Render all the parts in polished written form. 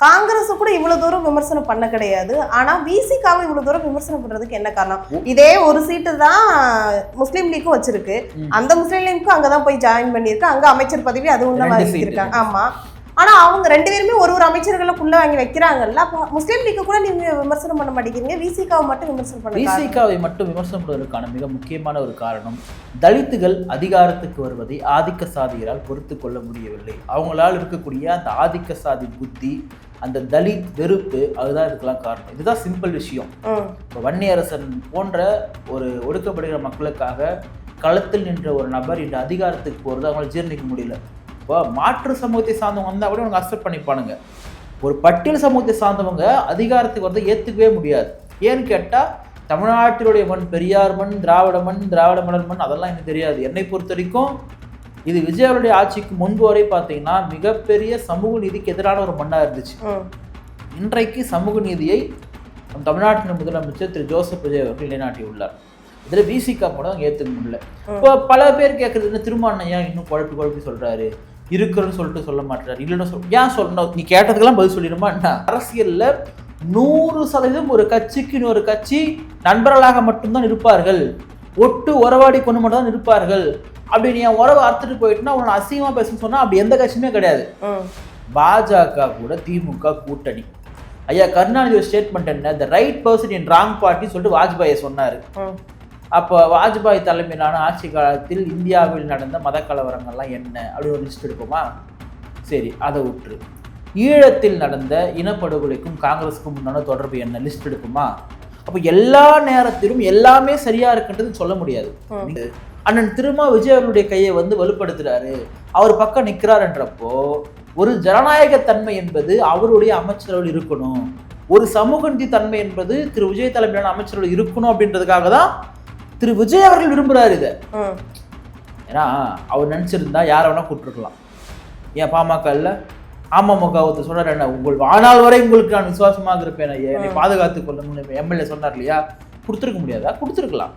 காங்கிரஸ் கூட இவ்வளவு தூரம் விமர்சனம் பண்ண கிடையாது. ஆனா விசிகாவை இவ்வளவு தூரம் விமர்சனம் பண்றதுக்கு என்ன காரணம்? இதே ஒரு சீட்டு தான் முஸ்லீம் லீக்கும் வச்சிருக்கு. அந்த முஸ்லீம் லீக்கும் அங்கதான் போய் ஜாயின் பண்ணிருக்கு. அங்க அமைச்சர் பதவி அதுவும் தான் வாங்கியிருக்காங்க. ஆமா, ஆனா அவங்க ரெண்டு பேருமே ஒரு அமைச்சர்களுக்குள்ள வாங்கி வைக்கிறாங்கல்ல. அப்போ முஸ்லீம் லீக்கு கூட நீங்க விமர்சனம் பண்ண மாட்டேங்கிறீங்க, விசிகாவை மட்டும் விமர்சனம் பண்ண. விசிகாவை மட்டும் விமர்சனம் பண்ணுவதற்கான மிக முக்கியமான ஒரு காரணம், தலித்துகள் அதிகாரத்துக்கு வருவதை ஆதிக்க சாதிகளால் பொறுத்து கொள்ள முடியவில்லை. அவங்களால் இருக்கக்கூடிய அந்த ஆதிக்க சாதி புத்தி, அந்த தலித் வெறுப்பு, அதுதான் இதுக்கெல்லாம் காரணம். இதுதான் சிம்பிள் விஷயம். இப்போ வன்னியரசன் போன்ற ஒரு ஒடுக்கப்படுகிற மக்களுக்காக களத்தில் நின்ற ஒரு நபர் இந்த அதிகாரத்துக்கு போகிறது அவங்களால ஜீர்ணிக்க முடியல. இப்போ மாற்று சமூகத்தை சார்ந்தவங்க வந்தால் கூட அவங்க அக்செப்ட் பண்ணிப்பானுங்க. ஒரு பட்டியல் சமூகத்தை சார்ந்தவங்க அதிகாரத்துக்கு வந்து ஏற்றுக்கவே முடியாது. ஏன்னு கேட்டால் தமிழ்நாட்டினுடைய மண் பெரியார் மண், திராவிட மணல் மண், அதெல்லாம் எனக்கு தெரியாது. என்னை பொறுத்த வரைக்கும் இது விஜயனுடைய ஆட்சிக்கு முன்பு வரை பார்த்தீங்கன்னா மிகப்பெரிய சமூக நீதிக்கு எதிரான ஒரு மண்ணாக இருந்துச்சு. இன்றைக்கு சமூக நீதியை தமிழ்நாட்டின் முதலமைச்சர் திரு ஜோசப் விஜய் அவர்கள் நிலைநாட்டியுள்ளார். இதில் விசிகா கூட அவங்க ஏற்றுக்க முடியல. இப்போ பல பேர் கேட்கறது என்ன, திருமாவளவன் ஏன் இன்னும் குழப்பி சொல்றாரு, இருக்குன்னு சொல்லிட்டு சொல்ல மாட்டாரு, இல்லைன்னு ஏன் சொல்லணும்? நீ கேட்டதுக்கெல்லாம் பதில் சொல்லிடுமா? அரசியல்ல 100% ஒரு கட்சிக்கு இன்னொரு கட்சி நண்பர்களாக மட்டும்தான் இருப்பார்கள், ஒட்டு உறவாடி கொண்டு மட்டும் தான் இருப்பார்கள். அப்படி நீ உறவை அறுத்துட்டு போயிட்டுனா உன்னை அசிங்கமா பேசணும்னு சொன்னா அப்படி எந்த கட்சியுமே கிடையாது. பாஜக கூட திமுக கூட்டணி. ஐயா கருணாநிதி ஒரு ஸ்டேட்மெண்ட் என்ன, the right person in wrong party சொல்லிட்டு வாஜ்பாயை சொன்னாரு. அப்போ வாஜ்பாய் தலைமையிலான ஆட்சி காலத்தில் இந்தியாவில் நடந்த மத கலவரங்கள்லாம் என்ன அப்படி ஒரு லிஸ்ட் எடுப்போமா? சரி, அதை விட்டுரு. ஈழத்தில் நடந்த இனப்படுகொலைக்கும் காங்கிரஸுக்கும் முன்னான தொடர்பு என்ன, லிஸ்ட் எடுப்போமா? அப்போ எல்லா நேரத்திலும் எல்லாமே சரியா இருக்குன்றது சொல்ல முடியாது. அண்ணன் திருமா விஜய் அவர்களுடைய கையை வந்து வலுப்படுத்துறாரு, அவர் பக்கம் நிற்கிறாருன்றப்போ ஒரு ஜனநாயக தன்மை என்பது அவருடைய அமைச்சரவையில் இருக்கணும், ஒரு சமூக நீதி தன்மை என்பது திரு விஜய் தலைமையிலான அமைச்சரவையில் இருக்கணும் அப்படின்றதுக்காக தான் திரு விஜய் அவர்கள் விரும்புறாரு இதை. ஏன்னா அவர் நினைச்சிருந்தா யாரை வேணா கூப்பிட்டுருக்கலாம். ஏன் பாமக இல்ல, அமமுக ஒருத்தர் சொன்னார், என்ன உங்கள் வாழ்நாள் வரை உங்களுக்கு நான் விசுவாசமாக இருப்பேன், என்னை பாதுகாத்துக் கொள்ளணும்னு எம்எல்ஏ சொன்னார் இல்லையா? கொடுத்துருக்க முடியாதா? கொடுத்துருக்கலாம்.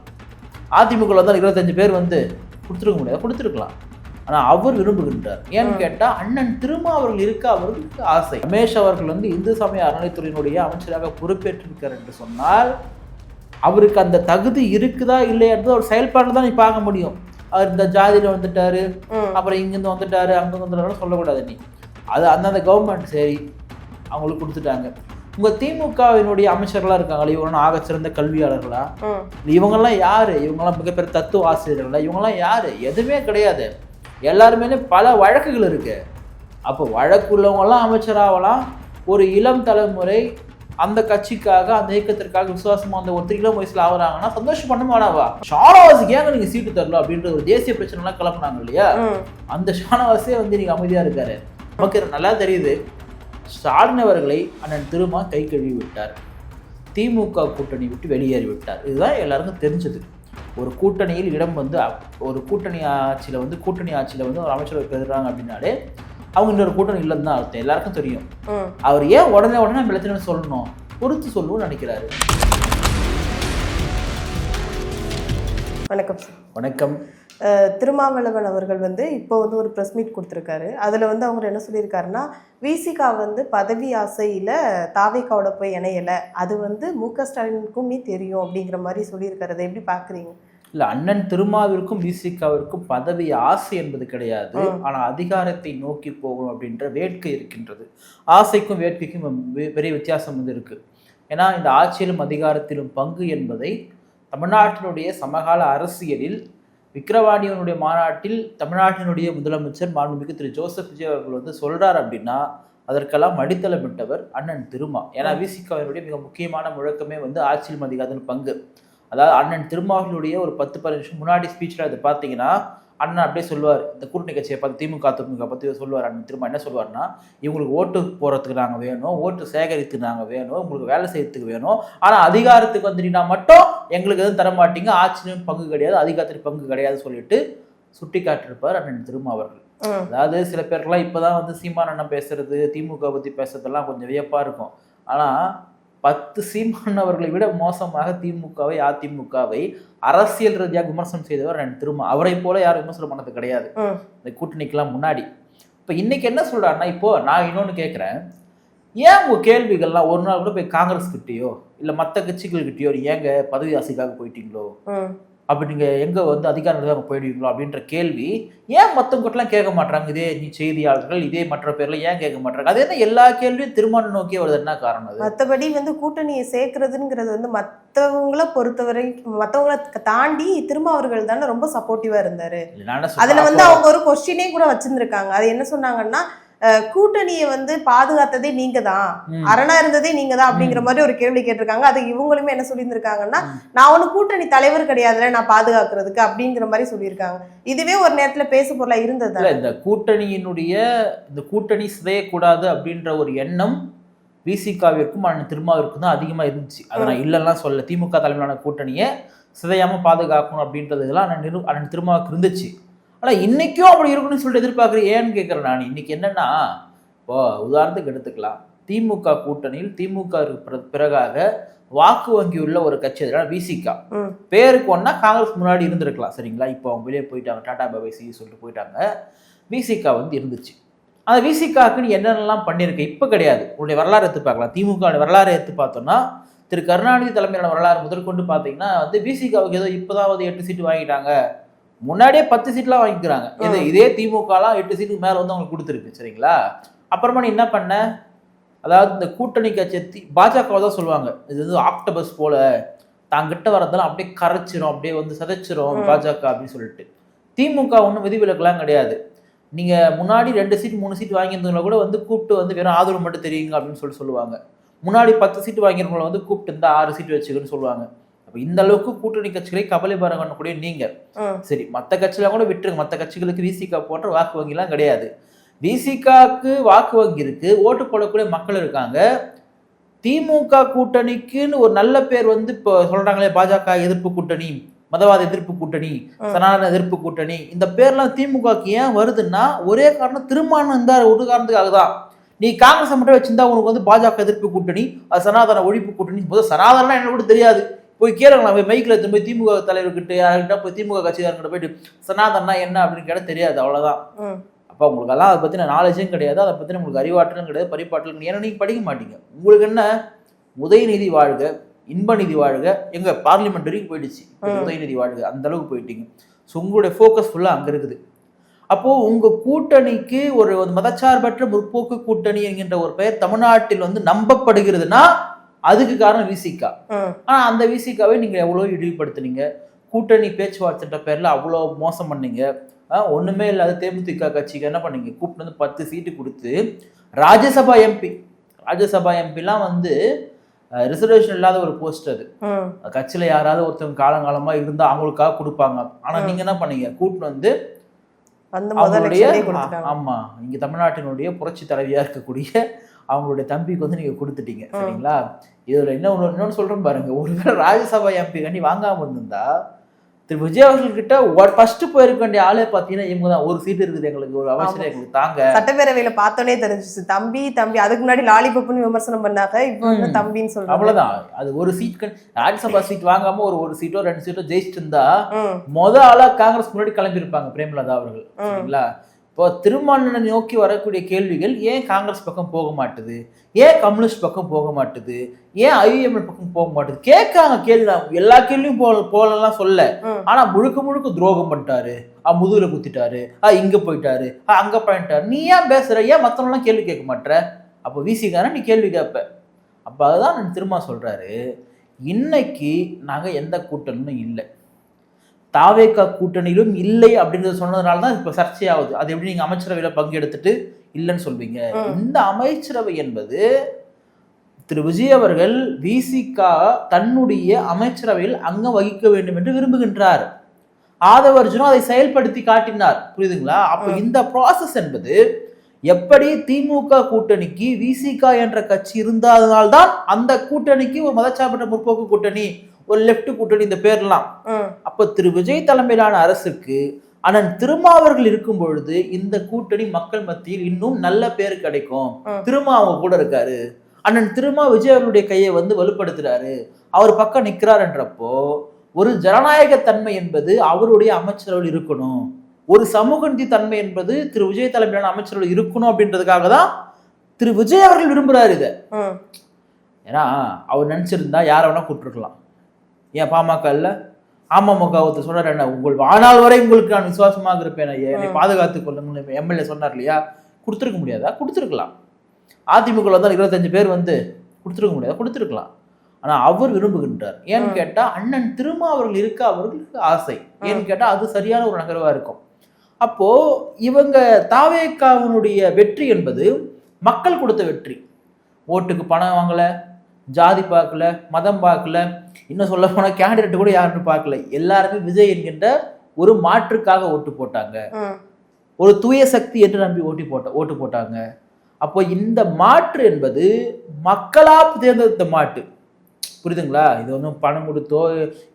அதிமுக தான் 25 பேர் வந்து கொடுத்துருக்க முடியாது, கொடுத்துருக்கலாம். ஆனால் அவர் விரும்புகின்றார். ஏன்னு கேட்டால் அண்ணன் திருமா அவர்கள் இருக்க அவர்களுக்கு ஆசை. ரமேஷ் அவர்கள் வந்து இந்து சமய அறநிலைத்துறையினுடைய அமைச்சராக பொறுப்பேற்றிருக்கார் என்று சொன்னால் அவருக்கு அந்த தகுதி இருக்குதா இல்லையான்றது அவர் செயல்பாடு தான் நீ பார்க்க முடியும். அவர் இந்த ஜாதியில் வந்துட்டாரு, அப்புறம் இங்கிருந்து வந்துட்டாரு, அங்கே வந்துட்டாரு சொல்லக்கூடாது. நீ அது அந்தந்த கவர்மெண்ட் சரி அவங்களுக்கு கொடுத்துட்டாங்க. உங்க திமுகவினுடைய அமைச்சர்களா இருக்காங்களா, இவங்களாம் ஆக சிறந்த கல்வியாளர்களா, இவங்கெல்லாம் யாரு? இவங்கெல்லாம் மிகப்பெரிய தத்துவ ஆசிரியர்களா? இவங்கெல்லாம் யாரு? எதுவுமே கிடையாது. எல்லாருமே பல வழக்குகள் இருக்கு. அப்போ வழக்கு உள்ளவங்கெல்லாம் அமைச்சராகலாம். ஒரு இளம் தலைமுறை அந்த கட்சிக்காக அந்த இயக்கத்திற்காக விசுவாசமா அந்த ஒரு 3 கிலோ வயசுல ஆகுறாங்கன்னா சந்தோஷம் பண்ண மாட்டாவா? ஷானவாஸுக்கு ஏங்க நீங்க சீட்டு தரல அப்படின்ற ஒரு தேசிய பிரச்சனை எல்லாம் கிளப்பினாங்க இல்லையா? அந்த ஷானவாஸே வந்து நீங்க அமைதியா இருக்காரு. நமக்கு நல்லா தெரியுது, ஸ்டாலின் அவர்களை அண்ணன் திருமா கை கழுவி விட்டார், திமுக கூட்டணி விட்டு வெளியேறி விட்டார். இதுதான் எல்லாருக்கும் தெரிஞ்சது. ஒரு கூட்டணியில் இடம் வந்து ஒரு கூட்டணி ஆட்சியில் வந்து ஒரு அமைச்சரவை பெறுறாங்க அப்படின்னாலே அவங்க இன்னொரு கூட்டணி இல்லைன்னு தான் அர்த்தம். எல்லாருக்கும் தெரியும். அவர் ஏன் உடனே பிரச்சனை சொல்லணும், பொறுத்து சொல்லணும்னு நினைக்கிறாரு. வணக்கம். வணக்கம். திருமாவளவன் அவர்கள் வந்து இப்போ வந்து ஒரு ப்ரெஸ் மீட் கொடுத்துருக்காரு. அதில் வந்து அவங்க என்ன சொல்லியிருக்காருன்னா, விசிகா வந்து பதவி ஆசையில் தாவேக்காவோட போய் இணையலை, அது வந்து முக ஸ்டாலினுக்குமே தெரியும் அப்படிங்கிற மாதிரி சொல்லியிருக்காரு. அதை எப்படி பார்க்குறீங்க? இல்லை, அண்ணன் திருமாவிற்கும் விசிகாவிற்கும் பதவி ஆசை என்பது கிடையாது. ஆனால் அதிகாரத்தை நோக்கி போகணும் அப்படின்ற வேட்கை இருக்கின்றது. ஆசைக்கும் வேட்கைக்கும் பெரிய வித்தியாசம் வந்து இருக்கு. ஏன்னா இந்த ஆட்சியிலும் அதிகாரத்திலும் பங்கு என்பதை தமிழ்நாட்டினுடைய சமகால அரசியலில் விக்கிரவாண்டியனுடைய மாநாட்டில் தமிழ்நாட்டினுடைய முதலமைச்சர் மாண்புமிகு திரு ஜோசப் விஜய் அவர்கள் வந்து சொல்றார் அப்படின்னா அதற்கெல்லாம் அடித்தளமிட்டவர் அண்ணன் திருமா. ஏன்னா விசிகாவினுடைய மிக முக்கியமான முழக்கமே வந்து ஆட்சியிலும் அதிகாரத்திலும் பங்கு. அதாவது அண்ணன் திருமாவர்களுடைய ஒரு 10-15 நிமிஷம் முன்னாடி ஸ்பீச்சில் அதை பார்த்தீங்கன்னா அண்ணன் அப்படியே சொல்லுவார், இந்த கூட்டணி கட்சியை பார்த்து திமுக பற்றி சொல்லுவார். அண்ணன் திருமா என்ன சொல்லுவார்னா, இவங்களுக்கு ஓட்டு போகிறதுக்கு நாங்கள் வேணும், ஓட்டு சேகரித்துக்கு நாங்கள் வேணும், உங்களுக்கு வேலை செய்யறதுக்கு வேணும், ஆனால் அதிகாரத்துக்கு வந்துட்டீங்கன்னா மட்டும் எங்களுக்கு எதுவும் தர மாட்டீங்க, ஆட்சியிலும் பங்கு கிடையாது, அதிகாரத்திலும் பங்கு கிடையாது சொல்லிட்டு சுட்டி காட்டிருப்பார் அண்ணன் திருமா அவர்கள். அதாவது சில பேருக்கெல்லாம் இப்போதான் வந்து சீமான் அண்ணன் பேசுறது, திமுக பற்றி பேசுறதெல்லாம் கொஞ்சம் வியப்பாக இருக்கும். ஆனால் 10 சீமான் அவர்களை விட மோசமாக திமுகவை அதிமுகவை அரசியல் ரீதியாக விமர்சனம் செய்தவர் அண்ணன் திருமா. அவரை போல யாரும் விமர்சனம் பண்ணது கிடையாது இந்த கூட்டணிக்கெல்லாம் முன்னாடி. இப்போ இன்னைக்கு என்ன சொல்றாருன்னா, இப்போ நான் இன்னொன்று கேட்குறேன், ஏன் உங்க கேள்விகள்லாம் ஒரு நாள் கூட போய் காங்கிரஸ் கிட்டயோ இல்ல மத்த கட்சிகள் கிட்டயோ ஏங்க பதவி ஆசைக்காக போயிட்டீங்களோ, அப்படி நீங்க எங்க வந்து அதிகாரத்துக்காக போயிடுவீங்களோ அப்படின்ற கேள்வி ஏன் மத்தவங்க கிட்டலாம் கேட்க மாட்டாங்க? இதே நீ செய்தியாளர்கள் இதே மற்ற பேர்ல ஏன் கேட்க மாட்டாங்க? அது என்ன எல்லா கேள்வியும் திருமணம் நோக்கி வருது, என்ன காரணம்? அது மற்றபடி வந்து கூட்டணியை சேர்க்கறதுங்கிறது வந்து மற்றவங்கள பொறுத்தவரை மற்றவங்களை தாண்டி திருமாவர்கள் தானே ரொம்ப சப்போர்ட்டிவா இருந்தாரு. அதுல வந்து அவங்க ஒரு கொஸ்டினே கூட வச்சிருந்திருக்காங்க. அது என்ன சொன்னாங்கன்னா, கூட்டணியை வந்து பாதுகாத்ததே நீங்க தான், அரணா இருந்ததே நீங்க தான் அப்படிங்கிற மாதிரி ஒரு கேள்வி கேட்டிருக்காங்க. அது இவங்களுமே என்ன சொல்லியிருந்திருக்காங்கன்னா, நான் ஒண்ணு கூட்டணி தலைவர் கிடையாதுல நான் பாதுகாக்கிறதுக்கு அப்படிங்கிற மாதிரி சொல்லியிருக்காங்க. இதுவே ஒரு நேரத்துல பேசு பொருளா இருந்தது. இந்த கூட்டணி சிதையக்கூடாது அப்படின்ற ஒரு எண்ணம் விசிகாவிற்கும் அண்ணன் திருமாவிற்கும் தான் அதிகமா இருந்துச்சு. அதை நான் இல்லைலாம் சொல்ல. திமுக தலைமையிலான கூட்டணியை சிதையாம பாதுகாக்கணும் அப்படின்றதுலாம் அண்ணன் திருமாவுக்கு இருந்துச்சு. ஆனால் இன்னைக்கும் அப்படி இருக்குன்னு சொல்லிட்டு எதிர்பார்க்குறேன். ஏன்னு கேட்குறேன் நான். இன்னைக்கு என்னன்னா, இப்போ உதாரணத்துக்கு எடுத்துக்கலாம், திமுக கூட்டணியில் திமுக பிறகாக வாக்கு வங்கி உள்ள ஒரு கட்சி அதனால விசிகா பேருக்கு ஒன்னா காங்கிரஸ் முன்னாடி இருந்திருக்கலாம், சரிங்களா? இப்போ அவங்க வெளியே போயிட்டாங்க, டாடா பாபை சி சொல்லிட்டு போயிட்டாங்க. விசிகா வந்து இருந்துச்சு. அந்த விசிகாவுக்கு நீ என்னென்னலாம் பண்ணியிருக்க இப்போ கிடையாது. உன்னுடைய வரலாறு எடுத்து பார்க்கலாம். திமுக வரலாறு எடுத்து பார்த்தோம்னா, திரு கருணாநிதி தலைமையிலான வரலாறு முதற்கொண்டு பார்த்தீங்கன்னா வந்து விசிகாவுக்கு ஏதோ இப்போதாவது 8 சீட்டு வாங்கிட்டாங்க, முன்னாடியே 10 சீட்லாம் வாங்கிக்கிறாங்க. இதே திமுகலாம் 8 சீட்டுக்கு மேலே வந்து அவங்களுக்கு கொடுத்துருக்கு, சரிங்களா? அப்புறமா நீ என்ன பண்ண, அதாவது இந்த கூட்டணி கட்சி பாஜகவை தான் சொல்லுவாங்க, இது வந்து ஆக்டோபஸ் போல தாங்கிட்ட வரதெல்லாம் அப்படியே கரைச்சிரும், அப்படியே வந்து சதைச்சிரும் பாஜக அப்படின்னு சொல்லிட்டு. திமுக ஒன்றும் விதிவிலக்கெல்லாம் கிடையாது. நீங்க முன்னாடி 2 சீட் 3 சீட் வாங்கியிருந்தவங்களை கூட வந்து கூப்பிட்டு வந்து வெறும் ஆதரவு மட்டும் தெரியுங்க அப்படின்னு சொல்லுவாங்க. முன்னாடி 10 சீட் வாங்கியிருந்தவங்களை வந்து கூப்பிட்டு இருந்தா 6 சீட் வச்சுக்கன்னு சொல்லுவாங்க. அப்ப இந்த அளவுக்கு கூட்டணி கட்சிகளை கபலை பாரம் பண்ணக்கூடிய நீங்க, சரி மற்ற கட்சியெல்லாம் கூட விட்டுருங்க, மற்ற கட்சிகளுக்கு விசிகா போன்ற வாக்கு வங்கி எல்லாம் கிடையாது. விசிகாக்கு வாக்கு வங்கி இருக்கு, ஓட்டு போடக்கூடிய மக்கள் இருக்காங்க. திமுக கூட்டணிக்குன்னு ஒரு நல்ல பேர் வந்து இப்போ சொல்றாங்களே, பாஜக எதிர்ப்பு கூட்டணி, மதவாத எதிர்ப்பு கூட்டணி, சனாதன எதிர்ப்பு கூட்டணி, இந்த பேர்லாம் திமுகக்கு ஏன் வருதுன்னா ஒரே காரணம், திருமாவளவன் இருந்தார் ஒரு காரணத்துக்காக தான். நீ காங்கிரஸ் மட்டும் வச்சிருந்தா உனக்கு வந்து பாஜக எதிர்ப்பு கூட்டணி, அது சனாதன ஒழிப்பு கூட்டணி. முதல் சனாதனா என்ன கூட தெரியாது, போய் கேளுங்களா, போய் மைக்கில் எடுத்து போய் திமுக தலைவர்கிட்ட யார்கிட்ட போய் திமுக கட்சிக்காரங்கிட்ட போயிட்டு சனாதனா என்ன அப்படின்னு கேட்டால் தெரியாது, அவ்வளோதான். அப்போ உங்களுக்கு எல்லாம் அதை பற்றின நாலேஜும் கிடையாது, அதை பற்றின உங்களுக்கு அறிவாற்றலும் கிடையாது, பரிபாற்றலும். ஏன்னா நீங்கள் படிக்க மாட்டீங்க. உங்களுக்கு என்ன, உதயநிதி வாழ்க, இன்பநிதி வாழ்க, எங்க பார்லிமெண்டரிக்கு போயிடுச்சு, உதயநிதி வாழ்க, அந்த அளவுக்கு போயிட்டீங்க. ஸோ உங்களுடைய ஃபோக்கஸ் ஃபுல்லாக அங்கே இருக்குது. அப்போ உங்க கூட்டணிக்கு ஒரு மதச்சார்பற்ற முற்போக்கு கூட்டணி என்கின்ற ஒரு பெயர் தமிழ்நாட்டில் வந்து நம்பப்படுகிறதுனா அதுக்கு காரணம் விசிகா. ஆனா அந்த விசிகாவை நீங்க எவ்வளவு இழிவுபடுத்துனீங்க, கூட்டணி பேச்சுவார்த்தை பேர்ல அவ்வளவு மோசம் பண்ணீங்க. ஒண்ணுமே இல்லாத தேமுதிக கட்சிக்கு என்ன பண்ணீங்க, கூப்பிட்டு வந்து 10 சீட்டு கொடுத்து ராஜ்யசபா எம்பிலாம் வந்து ரிசர்வேஷன் இல்லாத ஒரு போஸ்ட். அது கட்சியில யாராவது ஒருத்தவங்க காலங்காலமா இருந்தா அவங்களுக்காக கொடுப்பாங்க. ஆனா நீங்க என்ன பண்ணீங்க, கூப்பிட்டு வந்து அவங்களுடைய, ஆமா இங்க தமிழ்நாட்டினுடைய புரட்சி தலைவியா இருக்கக்கூடிய அவங்களுடைய தம்பிக்கு வந்து நீங்க கொடுத்துட்டீங்க, சரிங்களா? இதுல இன்னொன்னு சொல்றேன் பாருங்க, ஒருவேளை ராஜ்யசபா எம்பி கண்டி வாங்காம இருந்திருந்தா திரு விஜய் அவர்கள் கிட்ட ஃபர்ஸ்ட் போயிருக்க வேண்டிய ஆளே பாத்தீங்கன்னா இவங்க தான். ஒரு சீட் இருக்குது எங்களுக்கு, ஒரு அவசரம் எங்களுக்கு தாங்க. சட்டப்பேரவையில பார்த்தோன்னே தெரிஞ்சிச்சு தம்பி. அதுக்கு முன்னாடி லாலிபப்னு விமர்சனம் பண்ணாங்க, இப்போ வந்து தம்பின்னு சொல்றாங்க. அவ்வளவுதான். அது ஒரு சீட் ராஜ்யசபா சீட் வாங்காம ஒரு சீட்டோ 2 சீட்டோ ஜெயிச்சுட்டு இருந்தா ஆளா காங்கிரஸ் முன்னாடி கிளம்பி இருப்பாங்க பிரேமலதா அவர்கள், சரிங்களா? இப்போ திருமாவளவனை நோக்கி வரக்கூடிய கேள்விகள், ஏன் காங்கிரஸ் பக்கம் போக மாட்டுது, ஏன் கம்யூனிஸ்ட் பக்கம் போக மாட்டுது, ஏன் ஐஎம்எல் பக்கம் போக மாட்டுது கேட்காங்க. கேள்வி எல்லா கேள்வியும் போகலாம் சொல்ல, ஆனா முழுக்க துரோகம் பண்ணிட்டாரு, முதுகுல குத்திட்டாரு, இங்க போயிட்டாரு, அங்க போயிட்டாரு, நீ ஏன் பேசுற, ஏன் மத்தவங்களாம் கேள்வி கேட்க மாட்டேற? அப்போ விசிகாரன் நீ கேள்வி கேட்ப. அப்ப அதுதான் நான் திரும்ப சொல்றாரு, இன்னைக்கு நாங்க எந்த கூட்டணியும் இல்லை, தாவேகா கூட்டணியிலும் இல்லை அப்படின்றத சொன்னதுனால தான் இப்போ சர்ச்சையாகுது. அது எப்படி நீங்க அமைச்சரவையில பங்கெடுத்துட்டு இல்லைன்னு சொல்வீங்க? இந்த அமைச்சரவை என்பது திரு விஜய் அவர்கள் விசிகா தன்னுடைய அமைச்சரவையில் அங்கம் வகிக்க வேண்டும் என்று விரும்புகின்றார். ஆதவ அர்ஜுனா அதை செயல்படுத்தி காட்டினார், புரியுதுங்களா? அப்ப இந்த ப்ராசஸ் என்பது எப்படி திமுக கூட்டணிக்கு விசிகா என்ற கட்சி இருந்ததனால்தான் அந்த கூட்டணிக்கு ஒரு மதச்சார்பற்ற முற்போக்கு கூட்டணி, ஒரு லெப்ட் கூட்டணி, இந்த பேர்லாம். அப்ப திரு விஜய் தலைமையிலான அரசுக்கு அண்ணன் திருமாவர்கள் இருக்கும் பொழுது இந்த கூட்டணி மக்கள் மத்தியில் இன்னும் நல்ல பேர் கிடைக்கும். திருமா அவங்க கூட இருக்காரு, அண்ணன் திருமா விஜய் அவர்களுடைய கையை வந்து வலுப்படுத்துறாரு, அவர் பக்கம் நிற்கிறார் என்றப்போ ஒரு ஜனநாயக தன்மை என்பது அவருடைய அமைச்சரவையில் இருக்கணும், ஒரு சமூக நீதி தன்மை என்பது திரு விஜய் தலைமையிலான அமைச்சரவையில் இருக்கணும் அப்படின்றதுக்காக தான் திரு விஜய் அவர்கள் விரும்புறாரு இதை. ம். ஏன்னா அவர் நினைச்சிருந்தா யாரை வேணா கூப்பிட்டுருக்கலாம். ஏன் பாமக இல்ல அமமுக ஒருத்தர் சொன்னார், என்ன உங்கள் வாழ்நாள் வரை உங்களுக்கு நான் விசுவாசமாக இருப்பேன், என்னை பாதுகாத்துக் கொள்ளுங்கள் எம்எல்ஏ சொன்னார் இல்லையா, கொடுத்துருக்க முடியாதா? கொடுத்துருக்கலாம். அதிமுக தான் 25 பேர் வந்து கொடுத்துருக்க முடியாதா? கொடுத்துருக்கலாம். ஆனா அவர் விரும்புகின்றார். ஏன்னு கேட்டா அண்ணன் திருமாவர்கள் இருக்க அவர்களுக்கு ஆசை. ஏன்னு கேட்டா அது சரியான ஒரு நகர்வா இருக்கும். அப்போ இவங்க தாவேக்காவினுடைய வெற்றி என்பது மக்கள் கொடுத்த வெற்றி. ஓட்டுக்கு பணம் வாங்கல, ஜாதி பார்க்கல, மதம் பார்க்கல, இன்னும் சொல்ல போனா கேண்டிடேட் கூட யாருன்னு பார்க்கல. எல்லாருமே விஜய் என்கின்ற ஒரு மாற்றுக்காக ஓட்டு போட்டாங்க, ஒரு தூய சக்தி என்று நம்பி ஓட்டு போட்டாங்க. அப்போ இந்த மாற்று என்பது மக்களா தேர்ந்தெடுத்த மாட்டு, புரியுதுங்களா? இது ஒன்றும் பணம் கொடுத்தோ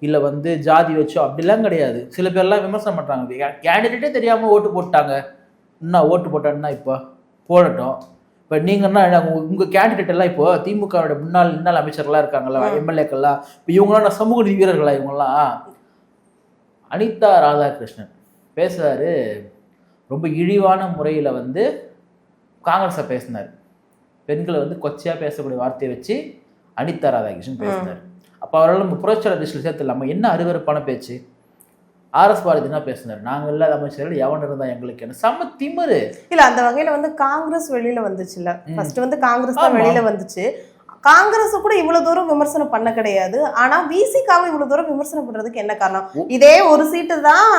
இல்லை வந்து ஜாதி வச்சோ அப்படிலாம் கிடையாது. சில பேர்லாம் விமர்சனம் பண்ணுறாங்க, கேண்டிடேட்டே தெரியாமல் ஓட்டு போட்டாங்க, இன்னும் ஓட்டு போட்டாங்கன்னா இப்போ போடட்டும். இப்போ நீங்கன்னா உங்கள் கேண்டிடேட் எல்லாம் இப்போ திமுகவோட முன்னாள் அமைச்சர்கள்லாம் இருக்காங்களா, எம்எல்ஏக்கள்லாம், இப்போ இவங்களாம் சமூக நீதி வீரர்களா? இவங்கெல்லாம் அனிதா ராதாகிருஷ்ணன் பேசுகிறாரு, ரொம்ப இழிவான முறையில் வந்து காங்கிரஸை பேசினார். பெண்களை வந்து கொச்சையாக பேசக்கூடிய வார்த்தையை வச்சு அனிதா ராதாகிருஷ்ணன் பேசினார். அப்போ அவரால் நம்ம புரட்சியாளர் லிஸ்ட்டில் சேர்த்து இல்லாமல் என்ன அருவருப்பான பேச்சு. ஆர்எஸ் பாரதினா பேசினார், நாங்கள் இல்லாத அமைச்சர்கள் எவன் இருந்தா எங்களுக்கு என்ன, செம்ம திமிரு. இல்ல அந்த வகையில வந்து காங்கிரஸ் வெளியில வந்துச்சுல்ல, ஃபர்ஸ்ட் வந்து காங்கிரஸ் தான் வெளியில வந்துச்சு. காங்கிரஸ் கூட இவ்வளவு தூரம் விமர்சனம் பண்ண கிடையாது. ஆனா விசிகாவை இவ்வளவு தூரம் விமர்சனம் பண்றதுக்கு என்ன காரணம்? இதே ஒரு சீட்டு தான்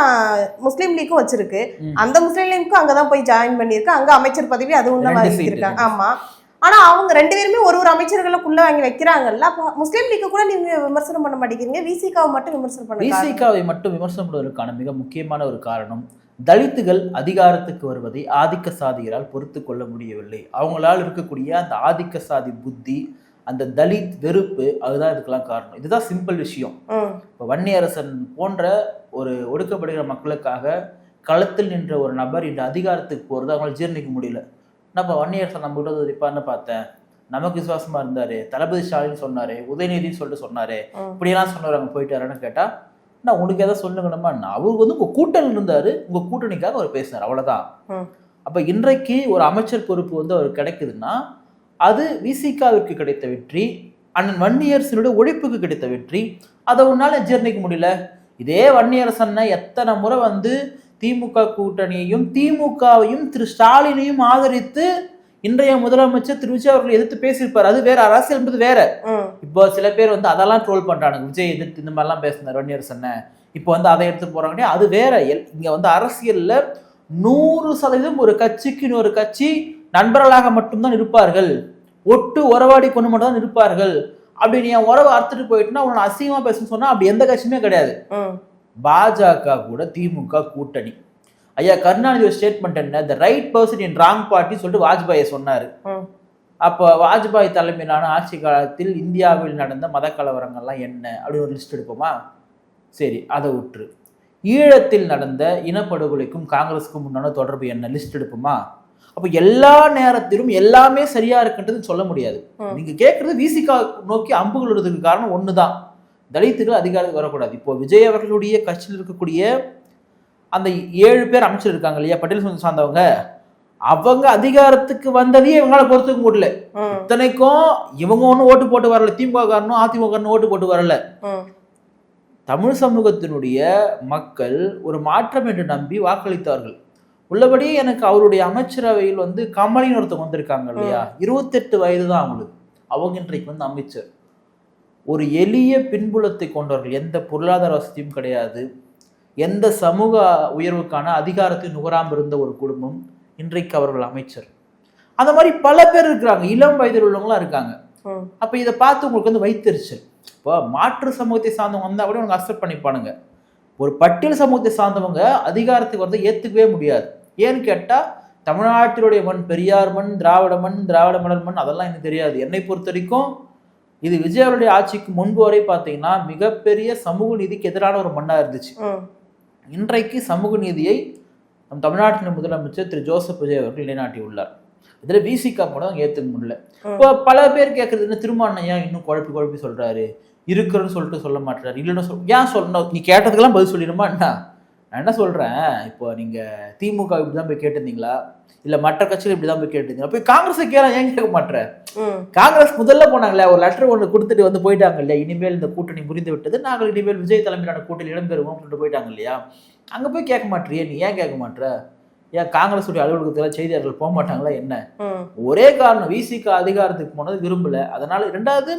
முஸ்லீம் லீக்கும் வச்சிருக்கு. அந்த முஸ்லீம் லீக்கும் அங்கதான் போய் ஜாயின் பண்ணிருக்கு. அங்க அமைச்சர் பதவி அது உள்ள வாங்கியிருக்காங்க. ஆமா. ஆனா அவங்க 2 பேருமே ஒரு அமைச்சர்களுக்குள்ள வாங்கி வைக்கிறாங்கல்ல. அப்ப முஸ்லீம் லீக்கு கூட நீங்க விமர்சனம் பண்ண மாட்டேங்கிறீங்க, விசிகாவை மட்டும் விமர்சனம் பண்ண. விசிகாவை மட்டும் விமர்சனம் பண்ணுவதற்கான மிக முக்கியமான ஒரு காரணம், தலித்துகள் அதிகாரத்துக்கு வருவதை ஆதிக்க சாதிகளால் பொறுத்து கொள்ள முடியவில்லை. அவங்களால் இருக்கக்கூடிய அந்த ஆதிக்க சாதி புத்தி, அந்த தலித் வெறுப்பு, அதுதான் இதுக்கெல்லாம் காரணம். இதுதான் சிம்பிள் விஷயம். இப்போ வன்னியரசன் போன்ற ஒரு ஒடுக்கப்படுகிற மக்களுக்காக களத்தில் நின்ற ஒரு நபர் இந்த அதிகாரத்துக்கு போறது அவங்களால ஜீர்ணிக்க முடியல. நான் இப்போ வன்னியரசன் நம்ம கிட்ட இருப்பான்னு பார்த்தேன், நமக்கு விசுவாசமா இருந்தாரு, தளபதி ஸ்டாலின் சொன்னாரு, உதயநிதினு சொல்லிட்டு சொன்னாரு, இப்படியெல்லாம் சொன்னார், அங்கே போயிட்டாருன்னு கேட்டா நான் உனக்கு எதாவது சொல்லுங்கணுமா? அவருக்கு வந்து உங்க கூட்டணி இருந்தாரு, உங்க கூட்டணிக்காக அவர் பேசினார், அவ்வளவுதான். அப்ப இன்றைக்கு ஒரு அமைச்சர் பொறுப்பு வந்து அவர் கிடைக்குதுன்னா அது விசிகாவிற்கு கிடைத்த வெற்றி, அண்ணன் வன்னியரசனுடைய உழைப்புக்கு கிடைத்த வெற்றி. அதை உன்னால ஜீர்ணிக்க முடியல. இதே வன்னியரசன் எத்தனை முறை வந்து திமுக கூட்டணியையும் திமுகவையும் திரு ஸ்டாலினையும் ஆதரித்து இன்றைய முதலமைச்சர் திரு விஜய் அவர்கள் எதிர்த்து பேசியிருப்பார். அது வேற, அரசியல் என்பது வேற. இப்போ சில பேர் வந்து அதெல்லாம் ட்ரோல் பண்றானுங்க, விஜய் எதிர்த்து இந்த மாதிரிலாம் பேசினார் வன்னியரசன், இப்போ வந்து அதை எடுத்து போறாங்க. அது வேற. இங்க வந்து அரசியல்ல 100% ஒரு கட்சிக்கு இன்னொரு கட்சி நண்பர்களாக மட்டும்தான் இருப்பார்கள், ஒட்டு உறவாடி கொண்டு மட்டும் தான் இருப்பார்கள். அப்படி நீ உறவை அறுத்துட்டு போயிட்டுனா உன்னை அசிங்கமா பேசணும்னு சொன்னா அப்படி எந்த கட்சியுமே கிடையாது. பாஜக கூட திமுக கூட்டணி. ஐயா கருணாநிதி ஸ்டேட்மெண்ட் என்ன, the right person in wrong party சொல்லிட்டு வாஜ்பாயை சொன்னாரு. அப்போ வாஜ்பாய் தலைமையிலான ஆட்சி காலத்தில் இந்தியாவில் நடந்த மத கலவரங்கள்லாம் என்ன அப்படின்னு ஒரு லிஸ்ட் எடுப்போமா? சரி, அதை விட்டுரு. ஈழத்தில் நடந்த இனப்படுகொலைக்கும் காங்கிரஸுக்கும் முன்னான தொடர்பு என்ன, லிஸ்ட் எடுப்போமா? அப்போ எல்லா நேரத்திலும் எல்லாமே சரியா இருக்குன்றது சொல்ல முடியாது. நீங்க கேட்கறது விசிகா நோக்கி அம்புகள் விடுறதுக்கு காரணம் ஒண்ணுதான், தலித்துகள் அதிகாரத்துக்கு வரக்கூடாது. இப்போ விஜய் அவர்களுடைய கட்சியில் இருக்கக்கூடிய அந்த 7 பேர் அமைச்சர் இருக்காங்க இல்லையா, பட்டியல் சமூகத்தை சார்ந்தவங்க, அவங்க அதிகாரத்துக்கு வந்ததையே இவங்களால பொறுத்துக்க முடியல. இத்தனைக்கும் இவங்க ஒன்றும் ஓட்டு போட்டு வரல, திமுக காரனும் அதிமுக காரனும் ஓட்டு போட்டு வரல. தமிழ் சமூகத்தினுடைய மக்கள் ஒரு மாற்றம் என்று நம்பி வாக்களித்தார்கள். உள்ளபடி எனக்கு அவருடைய அமைச்சரவையில் வந்து கமலின்னு ஒருத்தவங்க வந்திருக்காங்க இல்லையா, 28 வயது தான் அவங்களுக்கு. அவங்க இன்றைக்கு வந்து அமைச்சர். ஒரு எளிய பின்புலத்தை கொண்டவர்கள், எந்த பொருளாதார வசதியும் கிடையாது, எந்த சமூக உயர்வுக்கான அதிகாரத்தை நுகராமல் இருந்த ஒரு குடும்பம், இன்றைக்கு அவர்கள் அமைச்சர். அந்த மாதிரி பல பேர் இருக்கிறாங்க, இளம் வயதில் உள்ளவங்களாம் இருக்காங்க. அப்ப இதை பார்த்து உங்களுக்கு வந்து வைத்தறிச்சல். இப்போ மாற்று சமூகத்தை சார்ந்தவங்க வந்தால் கூட அவங்க அக்செப்ட் பண்ணிப்பானுங்க. ஒரு பட்டியல் சமூகத்தை சார்ந்தவங்க அதிகாரத்துக்கு வரதை ஏற்றுக்கவே முடியாது. ஏன்னு கேட்டால் தமிழ்நாட்டினுடைய மண் பெரியார் மண், திராவிட மண், திராவிட மலர் மண், அதெல்லாம் எனக்கு தெரியாது. என்னை பொறுத்த வரைக்கும் இது விஜயனுடைய ஆட்சிக்கு முன்பு வரை பார்த்தீங்கன்னா மிகப்பெரிய சமூக நீதிக்கு எதிரான ஒரு மண்ணா இருந்துச்சு. இன்றைக்கு சமூக நீதியை நம் தமிழ்நாட்டின் முதலமைச்சர் திரு ஜோசப் விஜய் அவர்கள் நிலைநாட்டி உள்ளார். இதுல விசிகா கூட ஏத்துக்க முடியல. இப்போ பல பேர் கேட்கறது என்ன, திருமாவளவன் இன்னும் குழப்பி சொல்றாரு, இருக்குன்னு சொல்லிட்டு சொல்ல மாட்டாரு, இல்லைன்னு ஏன் சொல்லணும்? நீ கேட்டதுக்கெல்லாம் பதில் சொல்லிடுமா என்ன? நான் என்ன சொல்றேன், இப்போ நீங்க திமுக இப்படிதான் போய் கேட்டிருந்தீங்களா, இல்ல மற்ற கட்சிகள் இப்படிதான் போய் கேட்டிருந்தீங்க, போய் காங்கிரஸை ஏன் கேட்க மாட்டேன்? காங்கிரஸ் முதல்ல போனாங்களே, ஒரு லெட்டர் ஒன்று கொடுத்துட்டு வந்து போயிட்டாங்க இல்லையா, இனிமேல் இந்த கூட்டணி புரிந்து விட்டது, நாங்கள் இனிமேல் விஜய் தலைமையிலான கூட்டணி இடம்பெறுவோம் சொல்லிட்டு போயிட்டாங்க இல்லையா. அங்க போய் கேட்க மாட்டியே, நீ ஏன் கேட்க மாட்டேற? ஏன் காங்கிரஸ் உடைய அலுவலகத்தில் செய்தியாளர்கள் போக மாட்டாங்களா என்ன? ஒரே காரணம், விசிக அதிகாரத்துக்கு போனது விரும்பல. அதனால இரண்டாவது,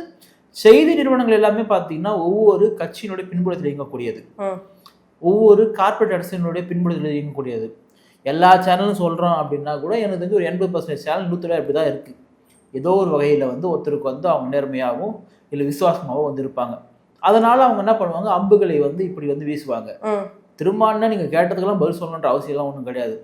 செய்தி நிறுவனங்கள் எல்லாமே பார்த்தீங்கன்னா ஒவ்வொரு கட்சியினுடைய பின்புலத்தில் இயங்கக்கூடியது, ஒவ்வொரு கார்பரேட் அரசினுடைய பின்புலத்தில் இயங்கக்கூடியது. எல்லா சேனலும் சொல்கிறோம் அப்படின்னா கூட எனக்கு தெரிஞ்சு ஒரு 80% சேனல் 100 அப்படி தான் இருக்குது. ஏதோ ஒரு வகையில் வந்து ஒருத்தருக்கு வந்து அவங்க நேர்மையாகவும் இல்லை விசுவாசமாகவும் வந்து இருப்பாங்க. அதனால அவங்க என்ன பண்ணுவாங்க, அம்புகளை வந்து இப்படி வந்து வீசுவாங்க. திரும்பான்னா நீங்கள் கேட்டதுக்கெல்லாம் பதில் சொல்லணுன்ற அவசியம்லாம் ஒன்றும் கிடையாது.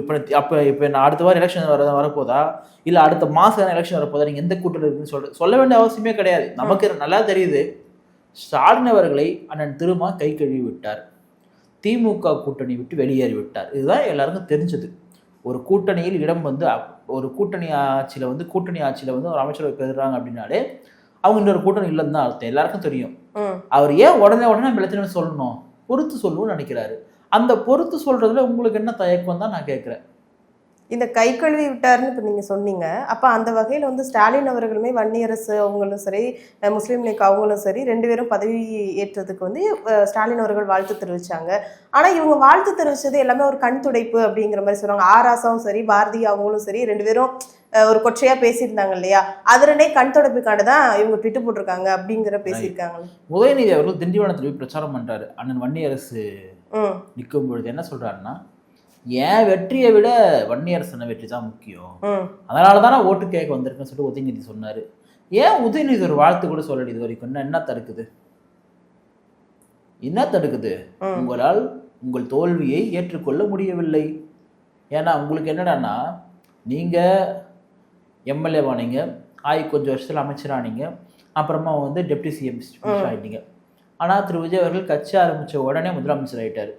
இப்போ நான் அடுத்த வாரம் எலெக்ஷன் வரப்போதா, இல்லை அடுத்த மாதம் எலெக்ஷன் வரப்போதா, நீங்கள் எந்த கூட்டத்தில் இருக்குன்னு சொல்ல வேண்டிய அவசியமே கிடையாது. நமக்கு நல்லா தெரியுது, ஸ்டாலின் அவர்களை அண்ணன் திருமா கை கழுவி விட்டார், திமுக கூட்டணி விட்டு வெளியேறி விட்டார். இதுதான் எல்லாருக்கும் தெரிஞ்சது. ஒரு கூட்டணியில் இடம் வந்து ஒரு கூட்டணி ஆட்சியில் வந்து ஒரு அமைச்சரவை பெறுறாங்க அப்படின்னாலே அவங்க இன்னொரு கூட்டணி இல்லைன்னு தான் அர்த்தம். எல்லாருக்கும் தெரியும். அவர் ஏன் உடனே பிரச்சனை சொல்லணும், பொறுத்து சொல்லணும்னு நினைக்கிறாரு. அந்த பொறுத்து சொல்றதுல உங்களுக்கு என்ன தயக்கம் தான் நான் கேட்குறேன். இந்த கை கழுவி விட்டாருன்னு இப்போ நீங்கள் சொன்னீங்க. அப்போ அந்த வகையில் வந்து ஸ்டாலின் அவர்களுமே வன்னியரசு அவங்களும் சரி, முஸ்லீம் லீக் அவங்களும் சரி, 2 பேரும் பதவி ஏற்றதுக்கு வந்து ஸ்டாலின் அவர்கள் வாழ்த்து தெரிவித்தாங்க. ஆனால் இவங்க வாழ்த்து தெரிவித்தது எல்லாமே ஒரு கண் துடைப்பு அப்படிங்கிற மாதிரி சொல்கிறாங்க. ஆராசாவும் சரி, பாரதி அவங்களும் சரி, 2 பேரும் ஒரு கொச்சையாக பேசியிருந்தாங்க இல்லையா, அதனே கண் துடைப்புக்காண்டு தான் இவங்க ட்விட்டு போட்டிருக்காங்க அப்படிங்கிற பேசியிருக்காங்க. உதயநிதி அவர்கள் திண்டிவனத்தில் போய் பிரச்சாரம் பண்ணுறாரு. அண்ணன் வன்னியரசு நிற்கும் பொழுது என்ன சொல்கிறாருன்னா, ஏன் வெற்றியை விட வன்னியரசன வெற்றி தான் முக்கியம், அதனால தானே ஓட்டு கேட்க வந்திருக்குன்னு சொல்லிட்டு உதயநிதி சொன்னார். ஏன் உதயநிதி ஒரு வாழ்த்து கூட சொல்லல இது வரைக்கும்? என்ன தடுக்குது? உங்களால் உங்கள் தோல்வியை ஏற்றுக்கொள்ள முடியவில்லை. ஏன்னா உங்களுக்கு என்னடான்னா, நீங்கள் எம்எல்ஏவானீங்க, கொஞ்சம் வருஷத்தில் அமைச்சரானீங்க, அப்புறமா வந்து டெப்டி சிஎம் ஆகிட்டீங்க. ஆனால் திரு விஜய் அவர்கள் கட்சி ஆரம்பித்த உடனே முதலமைச்சர் ஆகிட்டார்.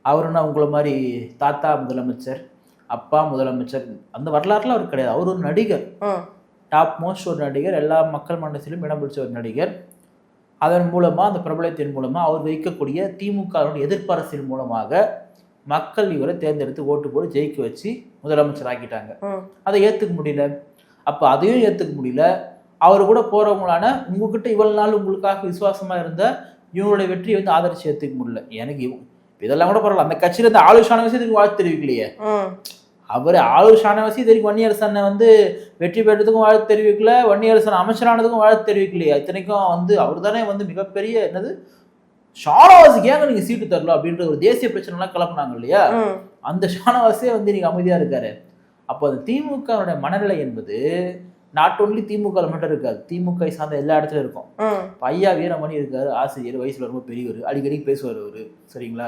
அவருன்னா உங்களை மாதிரி தாத்தா முதலமைச்சர், அப்பா முதலமைச்சர் அந்த வரலாறுலாம் அவர் கிடையாது. அவர் ஒரு நடிகர், டாப் மோஸ்ட் ஒரு நடிகர், எல்லா மக்கள் மன்றத்திலும் இடம் பிடிச்ச ஒரு நடிகர். அதன் மூலமாக, அந்த பிரபலத்தின் மூலமாக அவர் வைக்கக்கூடிய திமுக எதிர்ப்பரசின் மூலமாக மக்கள் இவரை தேர்ந்தெடுத்து ஓட்டு போட்டு ஜெயிக்க வச்சு முதலமைச்சர் ஆக்கிட்டாங்க. அதை ஏற்றுக்க முடியல. அப்போ அதையும் ஏற்றுக்க முடியல. அவர் கூட போகிறவங்களான உங்ககிட்ட இவ்வளவு நாள் உங்களுக்காக விசுவாசமாக இருந்த இவங்களுடைய வெற்றியை வந்து ஆதரிச்சு ஏற்றுக்க முடியல. எனக்கு இதெல்லாம் கூட பரவாயில்ல, அந்த கட்சியில இருந்து ஆளு ஷானவாசி வாழ்த்து தெரிவிக்கலையே. அவர் ஆளு ஷானவாசி இதுவரைக்கும் வன்னியரசனை வந்து வெற்றி பெற்றதுக்கும் வாழ்த்து தெரிவிக்கல, வன்னியரசன் அமைச்சரானதுக்கும் வாழ்த்து தெரிவிக்கலையா. இத்தனைக்கும் வந்து அவர் தானே வந்து மிகப்பெரிய என்னது ஷானவாசிக்கு ஏங்க நீங்க சீட்டு தரல அப்படின்ற ஒரு தேசிய பிரச்சனை எல்லாம் கிளப்பினாங்க இல்லையா. அந்த ஷானவாசியே வந்து நீங்க அமைதியா இருக்காரு. அப்போ அந்த திமுக மனநிலை என்பது நாட் ஒன்லி திமுக மட்டும் இருக்காது, திமுக சார்ந்த எல்லா இடத்துலயும் இருக்கும். ஐயா வீரமணி இருக்காரு, ஆசிரியர், வயசுல ரொம்ப பெரியவர், அடிக்கடி பேசுவார் அவரு. சரிங்களா,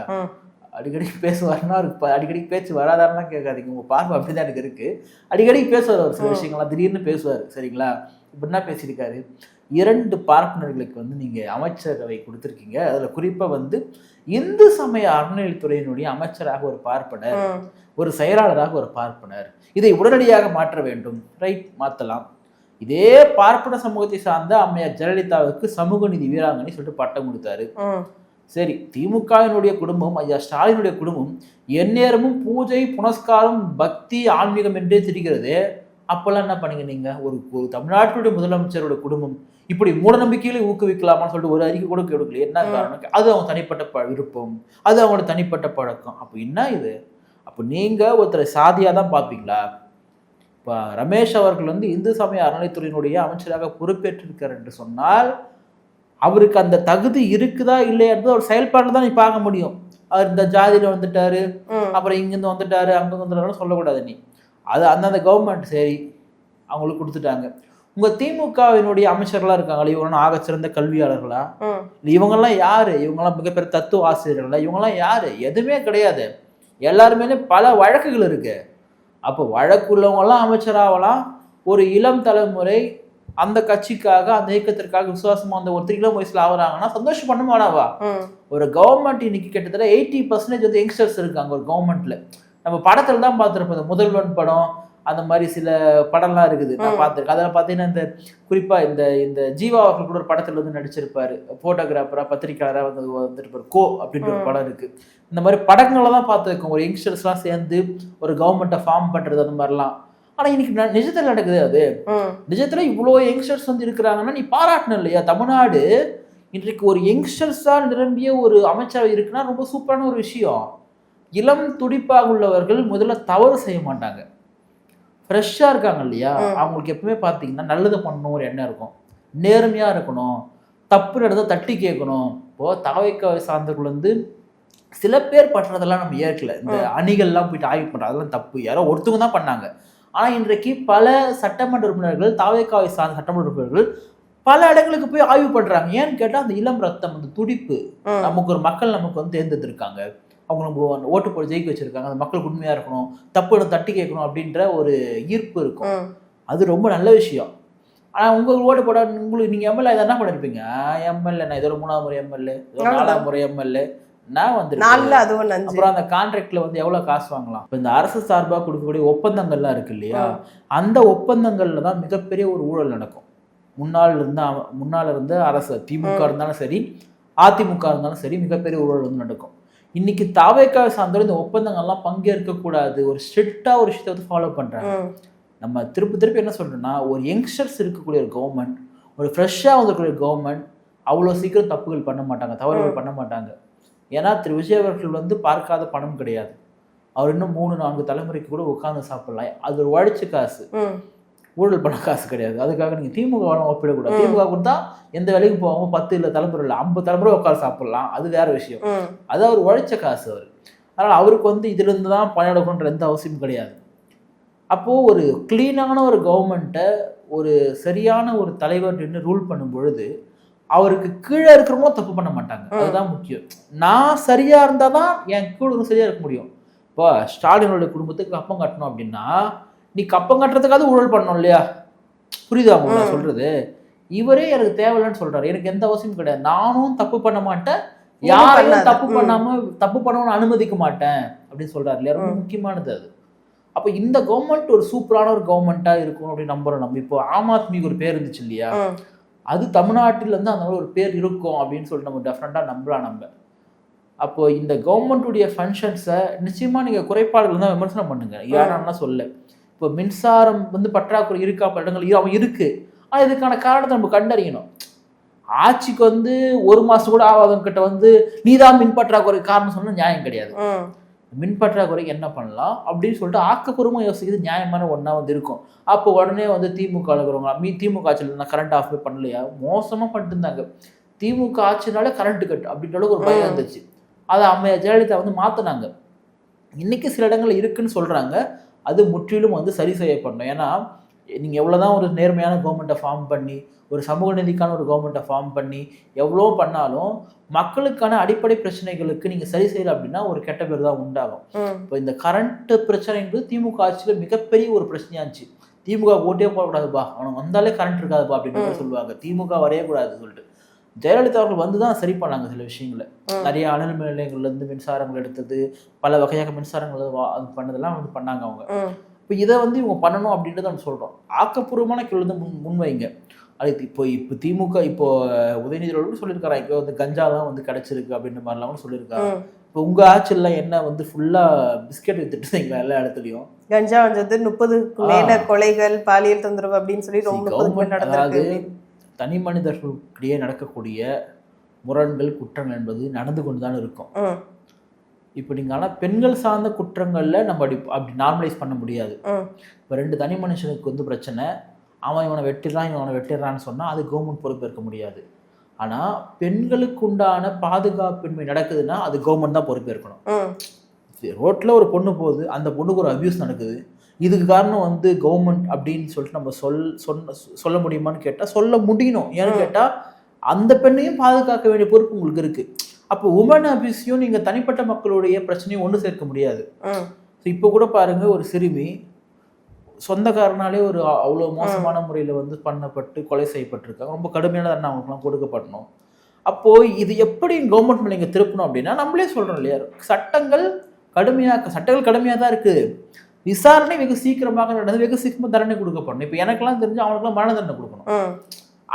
அடிக்கடி பேசுவாருன்னா அடிக்கடி பேச்சு வராதாரெல்லாம் கேட்காதீங்க, உங்க பார்வை அப்படிதான் எனக்கு இருக்கு. அடிக்கடி பேசுவார் அவர், சில விஷயங்கள்லாம் திடீர்னு பேசுவார். சரிங்களா, இப்ப என்ன பேசியிருக்காரு, 2 பார்ப்பனர்களுக்கு வந்து நீங்க அமைச்சரவை கொடுத்துருக்கீங்க, அதுல குறிப்பா வந்து இந்து சமய அறநிலையத்துறையினுடைய அமைச்சராக ஒரு பார்ப்பனர், ஒரு செயலாளராக ஒரு பார்ப்பனர், இதை உடனடியாக மாற்ற வேண்டும். ரைட், மாற்றலாம். இதே பார்ப்பன சமூகத்தை சார்ந்த அம்மையார் ஜெயலலிதாவுக்கு சமூக நீதி வீராங்கனை சொல்லிட்டு பட்டம் கொடுத்தாரு. சரி, திமுகவினுடைய குடும்பம், ஐயா ஸ்டாலினுடைய குடும்பம் எந்நேரமும் பூஜை, புனஸ்காரம், பக்தி, ஆன்மீகம் என்றே தெரிகிறது. அப்பெல்லாம் என்ன பண்ணீங்க நீங்க? ஒரு தமிழ்நாட்டுடைய முதலமைச்சரோட குடும்பம் இப்படி மூட நம்பிக்கைகளை ஊக்குவிக்கலாமான்னு சொல்லிட்டு ஒரு அறிக்கை கூட கொடுக்கல. என்ன காரணம்? அது அவங்க தனிப்பட்ட விருப்பம், அது அவங்களோட தனிப்பட்ட பழக்கம். அப்போ என்ன இது? அப்போ நீங்க ஒருத்தரை சாதியா தான் பார்ப்பீங்களா? இப்போ ரமேஷ் அவர்கள் வந்து இந்து சமய அறநிலைத்துறையினுடைய அமைச்சராக பொறுப்பேற்றிருக்கார் என்று சொன்னால் அவருக்கு அந்த தகுதி இருக்குதா இல்லையான்றது ஒரு செயல்பாடு தான் நீ பார்க்க முடியும். அவர் இந்த ஜாதியில வந்துட்டாரு, அப்புறம் இங்கிருந்து வந்துட்டாரு, அங்க வந்துட்டாரு சொல்லக்கூடாது. நீ அது அந்தந்த கவர்மெண்ட் சரி அவங்களுக்கு கொடுத்துட்டாங்க. உங்க திமுகவினுடைய அமைச்சர்களா இருக்காங்களா, இவங்க ஆகச்சிறந்த கல்வியாளர்களா, இவங்கெல்லாம் யாரு? இவங்கெல்லாம் மிகப்பெரிய தத்துவ ஆசிரியர்களா? இவங்கெல்லாம் யாரு? எதுவுமே கிடையாது. எல்லாருமே பல வழக்குகள் இருக்கு. அப்போ வழக்குள்ளவங்கெல்லாம் அமைச்சராகலாம். ஒரு இளம் தலைமுறை அந்த கட்சிக்காக, அந்த இயக்கத்திற்காக விசுவாசமா அந்த ஒரு 3 இளம் வயசுல ஆகுறாங்கன்னா சந்தோஷம் பண்ண மாட்டாவா? ஒரு கவர்மெண்ட் இன்னைக்கு கிட்டத்தட்ட 80% வந்து யங்ஸ்டர்ஸ் இருக்காங்க ஒரு கவர்மெண்ட்ல. நம்ம படத்துல தான் பார்த்துருப்போம், முதல்வன் படம், அந்த மாதிரி சில படம்லாம் இருக்குது நான் பார்த்துருக்கேன். அதில் பார்த்தீங்கன்னா இந்த குறிப்பாக இந்த இந்த ஜீவா அவர்கள் கூட ஒரு படத்தில் வந்து நடிச்சிருப்பாரு, ஃபோட்டோகிராஃபராக பத்திரிக்கையாளராக வந்துருப்பாரு, கோ அப்படின்ற ஒரு படம் இருக்கு. இந்த மாதிரி படங்களை தான் பார்த்துருக்கோம், ஒரு யங்ஸ்டர்ஸ்லாம் சேர்ந்து ஒரு கவர்மெண்ட்டை ஃபார்ம் பண்ணுறது அந்த மாதிரிலாம். ஆனால் இன்னைக்கு நிஜத்தில் நடக்குது. அது நிஜத்தில் இவ்வளோ யங்ஸ்டர்ஸ் வந்து இருக்கிறாங்கன்னா நீ பாராட்டணும் இல்லையா? தமிழ்நாடு இன்றைக்கு ஒரு யங்ஸ்டர்ஸாக நிரம்பிய ஒரு அமைச்சரவை இருக்குன்னா ரொம்ப சூப்பரான ஒரு விஷயம். இளம் துடிப்பாக உள்ளவர்கள் முதல்ல தவறு செய்ய மாட்டாங்க, ஃப்ரெஷ்ஷாக இருக்காங்க இல்லையா? அவங்களுக்கு எப்பவுமே பார்த்தீங்கன்னா நல்லது பண்ணணும் ஒரு எண்ணம் இருக்கும், நேர்மையாக இருக்கணும், தப்பு நடந்தால் தட்டி கேட்கணும். இப்போது தவைக்காவை சார்ந்தவர்கள் வந்து சில பேர் பண்ணுறதெல்லாம் நம்ம ஏற்கல. இந்த அணிகள்லாம் போயிட்டு ஆய்வு பண்ணுறது அதெல்லாம் தப்பு, யாரோ ஒருத்தவங்க தான் பண்ணாங்க. ஆனால் இன்றைக்கு பல சட்டமன்ற உறுப்பினர்கள், தாவேக்காவை சார்ந்த சட்டமன்ற உறுப்பினர்கள் பல இடங்களுக்கு போய் ஆய்வு பண்றாங்க. ஏன்னு கேட்டால் அந்த இளம் ரத்தம், அந்த துடிப்பு, நமக்கு ஒரு மக்கள் நமக்கு வந்து தேர்ந்தெடுத்திருக்காங்க, அவங்க நம்ம ஓட்டு போட்டு ஜெயிக்க வச்சிருக்காங்க, அந்த மக்களுக்கு உண்மையா இருக்கணும், தப்பு தட்டி கேட்கணும் அப்படின்ற ஒரு ஈர்ப்பு இருக்கும். அது ரொம்ப நல்ல விஷயம். ஆனா உங்களுக்கு ஓட்டு போட உங்களுக்கு நீங்க எம்எல்ஏ என்ன பண்ணிருப்பீங்க? எம்எல்ஏ நான் இதோட 3வது முறை எம்எல்ஏ, 4வது முறை எம்எல்ஏ நான் வந்து அப்புறம் அந்த கான்ட்ராக்ட்ல வந்து எவ்வளவு காசு வாங்கலாம். இப்போ இந்த அரசு சார்பாக கொடுக்கக்கூடிய ஒப்பந்தங்கள்லாம் இருக்கு இல்லையா? அந்த ஒப்பந்தங்கள்ல தான் மிகப்பெரிய ஒரு ஊழல் நடக்கும். முன்னாள் இருந்த அரசு திமுக இருந்தாலும் சரி, அதிமுக இருந்தாலும் சரி, மிகப்பெரிய ஊழல் வந்து நடக்கும். இன்னைக்கு தாவேக்காவை சார்ந்த இந்த ஒப்பந்தங்கள்லாம் பங்கேற்க கூடாது, ஒரு ஸ்ட்ரிக்டா ஒரு விஷயத்தை வந்து ஃபாலோ பண்றாங்க. நம்ம திருப்பி என்ன சொல்றோம்னா, ஒரு யங்ஸ்டர்ஸ் இருக்கக்கூடிய ஒரு கவர்மெண்ட், ஒரு ஃப்ரெஷ்ஷாக வந்துக்கூடிய கவர்மெண்ட் அவ்வளோ சீக்கிரம் தப்புகள் பண்ண மாட்டாங்க, தவறுகள் பண்ண மாட்டாங்க. ஏன்னா திரு விஜய் அவர்கள் வந்து பார்க்காத பணம் கிடையாது. அவர் இன்னும் 3-4 தலைமுறைக்கு கூட உட்கார்ந்து சாப்பிடலாம். அது ஒரு உழைச்ச காசு, ஊழல் பண்ண காசு கிடையாது. அதுக்காக நீங்க திமுக ஒப்பிடக்கூடாது. திமுக கொடுத்தா எந்த வேலைக்கும் போகாம 10 இல்லை தலைமுறை இல்லை 50 தலைமுறை உட்காந்து சாப்பிடலாம், அது வேற விஷயம். அது அவர் உழைச்ச காசு அவர். அதனால அவருக்கு வந்து இதுல இருந்து தான் பணம் எடுக்கணுன்ற எந்த அவசியமும் கிடையாது. அப்போ ஒரு கிளீனான ஒரு கவர்மெண்ட்டை ஒரு சரியான ஒரு தலைவர் நின்று ரூல் பண்ணும் பொழுது அவருக்கு கீழே இருக்கிறவங்களும் தப்பு பண்ண மாட்டாங்க. அதுதான் முக்கியம். நான் சரியா இருந்தா தான் என் கீழே சரியா இருக்க முடியும். இப்போ ஸ்டாலினோட குடும்பத்துக்கு கப்பம் கட்டணும் அப்படின்னா நீ கப்பம் கட்டுறதுக்காவது ஊழல் பண்ணணும் இல்லையா? புரியுதா உங்களுக்கு நான் சொல்றது? இவரே எனக்கு தேவையில்லைன்னு சொல்றாரு, எனக்கு எந்த அவசியமும் கிடையாது, நானும் தப்பு பண்ண மாட்டேன், யாரையும் தப்பு பண்ணணும்னு அனுமதிக்க மாட்டேன் அப்படின்னு சொல்றாரு இல்லையா? ரொம்ப முக்கியமானது அது. அப்போ இந்த கவர்மெண்ட் ஒரு சூப்பரான ஒரு கவர்மெண்டா இருக்கும் அப்படின்னு நம்புறோம் நம்ம. இப்போ ஆம் ஆத்மிக்கு ஒரு பேர் இருந்துச்சு இல்லையா? அது தமிழ்நாட்டில் இருந்து அந்த மாதிரி ஒரு பேர் இருக்கும் அப்படின்னு சொல்லிட்டு நம்ம டெஃபினட்டாக நம்பலாம் நம்ம. அப்போ இந்த கவர்மெண்ட்டுடைய ஃபங்க்ஷன்ஸை நிச்சயமா நீங்க குறைபாடுகள் தான் விமர்சனம் பண்ணுங்க, யாரானா சொல்ல. இப்போ மின்சாரம் வந்து பற்றாக்குறை இருக்கா, பல இடங்கள் அவன் இருக்கு. ஆனால் இதுக்கான காரணத்தை நம்ம கண்டறியணும். ஆட்சிக்கு வந்து 1 மாசம் கூட ஆகாதவங்க கிட்ட வந்து நீதான் மின் பற்றாக்குறை காரணம் சொன்னா நியாயம் கிடையாது. மின் பற்றாக்குறைக்கு என்ன பண்ணலாம் அப்படின்னு சொல்லிட்டு ஆக்கப்பூர்வமாக யோசிக்கிறது நியாயமான ஒன்றா வந்து இருக்கும். அப்போ உடனே வந்து திமுக இருக்கிறவங்க திமுக ஆட்சியில் கரண்ட் ஆஃப் பண்ணலையா, மோசமாக பண்ணிட்டு இருந்தாங்க. திமுக ஆட்சினால கரண்ட் கட் அப்படின்ற அளவுக்கு ஒரு பயம் இருந்துச்சு. அதை ஜெயலலிதா வந்து மாற்றினாங்க. இன்னைக்கு சில இடங்கள் இருக்குன்னு சொல்றாங்க, அது முற்றிலும் வந்து சரி செய்யப்படணும். ஏன்னா நீங்கள் எவ்வளோதான் ஒரு நேர்மையான கவர்மெண்ட்டை ஃபார்ம் பண்ணி, ஒரு சமூக நீதிக்கான ஒரு கவர்மெண்ட்டை ஃபார்ம் பண்ணி எவ்வளோ பண்ணாலும் மக்களுக்கான அடிப்படை பிரச்சனைகளுக்கு நீங்கள் சரி செய்யலை அப்படின்னா ஒரு கெட்ட பேர் தான் உண்டாகும். இப்போ இந்த கரண்ட் பிரச்சனைன்றது திமுக ஆட்சியில் மிகப்பெரிய ஒரு பிரச்சனையா இருந்துச்சு. திமுக ஓட்டே போடக்கூடாதுப்பா, அவனுக்கு வந்தாலே கரண்ட் இருக்காதுப்பா அப்படின்னு சொல்லுவாங்க, திமுக வரையக்கூடாதுன்னு சொல்லிட்டு. ஜெயலலிதா அவர்கள் வந்து தான் சரி பண்ணாங்க சில விஷயங்களை. நிறைய அனல் மின் நிலையங்கள்லேருந்து மின்சாரங்கள் எடுத்தது, பல வகையாக மின்சாரங்கள் அது பண்ணதெல்லாம் வந்து பண்ணாங்க அவங்க. இப்போ இதை வந்து இவங்க பண்ணணும் அப்படின்றத நம்ம சொல்கிறோம். ஆக்கப்பூர்வமான கேள்வி வந்து முன்வைங்க. அது இப்போ திமுக இப்போ உதயநிதியோடு சொல்லியிருக்காரு, இப்போ வந்து கஞ்சா தான் வந்து கிடைச்சிருக்கு அப்படின்ற மாதிரிலாம் சொல்லியிருக்காரு. இப்போ உங்க ஆட்சியெல்லாம் என்ன வந்து ஃபுல்லா பிஸ்கெட் வித்துட்டு இருந்தீங்களா எல்லா இடத்துலையும்? கஞ்சா வந்தது 30க்கு மேல கொலைகள், பாலியல் தொந்தரவு அப்படின்னு சொல்லி ரொம்ப அதாவது தனி மனிதர்களுக்கிடையே நடக்கக்கூடிய முரண்கள், குற்றங்கள் என்பது நடந்து கொண்டு தான் இருக்கும். இப்போ நீங்கள் ஆனால் பெண்கள் சார்ந்த குற்றங்களில் நம்ம அப்படி நார்மலைஸ் பண்ண முடியாது. இப்போ 2 தனி மனுஷனுக்கு வந்து பிரச்சனை, அவன் இவனை வெட்டிடுறான்னு சொன்னால் அது கவர்மெண்ட் பொறுப்பேற்க முடியாது. ஆனால் பெண்களுக்கு உண்டான பாதுகாப்பின்மை நடக்குதுன்னா அது கவர்மெண்ட் தான் பொறுப்பேற்கணும். ரோட்டில் ஒரு பொண்ணு போகுது, அந்த பொண்ணுக்கு ஒரு அபியூஸ் நடக்குது, இதுக்கு காரணம் வந்து கவர்மெண்ட் அப்படின்னு சொல்லிட்டு நம்ம சொல்ல முடியுமான்னு கேட்டால் சொல்ல முடியணும். ஏன்னு கேட்டால் அந்த பெண்ணையும் பாதுகாக்க வேண்டிய பொறுப்பு உங்களுக்கு இருக்குது. அப்போ உமன் அபியூஸையும் நீங்கள் தனிப்பட்ட மக்களுடைய பிரச்சனையும் ஒன்று சேர்க்க முடியாது. இப்போ கூட பாருங்கள், ஒரு சிறுமி சொந்தக்காரனாலே ஒரு அவ்வளோ மோசமான முறையில் வந்து பண்ணப்பட்டு கொலை செய்யப்பட்டிருக்காங்க. ரொம்ப கடுமையான தண்டனை அவங்களுக்குலாம் கொடுக்கப்படணும். அப்போது இது எப்படி கவர்மெண்ட் மேலே இங்கே திருப்பணும் அப்படின்னா நம்மளே சொல்கிறோம் இல்லையா, சட்டங்கள் கடுமையாக தான் இருக்குது. விசாரணை வெகு சீக்கிரமாக நடந்து வெகு சீக்கிரமா தண்டனை கொடுக்கப்படணும். இப்ப எனக்கெல்லாம் தெரிஞ்சு அவனுக்குலாம் மரண தண்டனை கொடுக்கணும்.